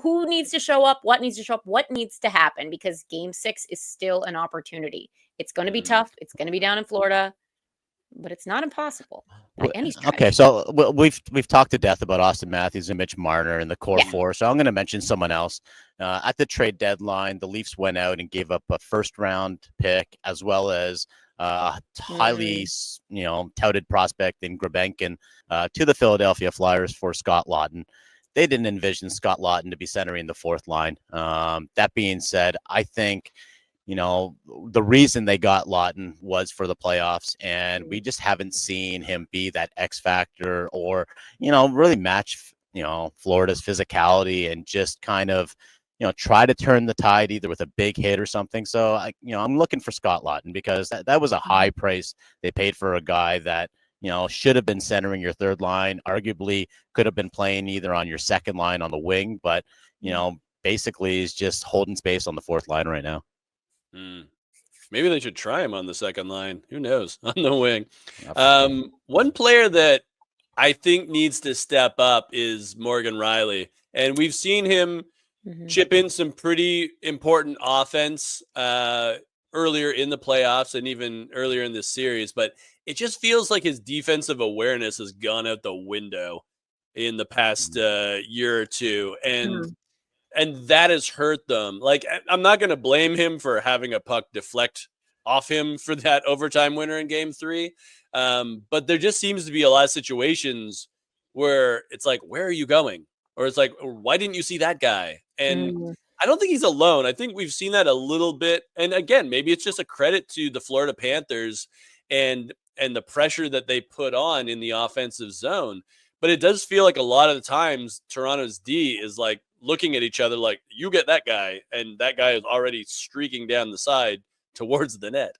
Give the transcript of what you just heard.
who needs to show up, what needs to show up, what needs to happen, because game 6 is still an opportunity. It's going to be tough. It's going to be down in Florida, but it's not impossible by any stretch. Okay, so we've talked to death about Austin Matthews and Mitch Marner and the core four, so I'm going to mention someone else. At the trade deadline, the Leafs went out and gave up a first-round pick as well as highly, touted prospect in Grebenkin to the Philadelphia Flyers for Scott Laughton. They didn't envision Scott Laughton to be centering the fourth line. That being said, I think the reason they got Laughton was for the playoffs, and we just haven't seen him be that X factor or, really match, Florida's physicality and just kind of, try to turn the tide either with a big hit or something. So, I'm looking for Scott Laughton because that was a high price they paid for a guy that, should have been centering your third line, arguably could have been playing either on your second line on the wing, but, basically is just holding space on the fourth line right now. Maybe they should try him on the second line. Who knows? On the wing. One player that I think needs to step up is Morgan Rielly. And we've seen him chip in some pretty important offense earlier in the playoffs and even earlier in this series. But it just feels like his defensive awareness has gone out the window in the past year or two. And that has hurt them. Like, I'm not going to blame him for having a puck deflect off him for that overtime winner in game 3. But there just seems to be a lot of situations where it's like, where are you going? Or it's like, why didn't you see that guy? And I don't think he's alone. I think we've seen that a little bit. And again, maybe it's just a credit to the Florida Panthers and the pressure that they put on in the offensive zone. But it does feel like a lot of the times Toronto's D is like looking at each other like, you get that guy, and that guy is already streaking down the side towards the net.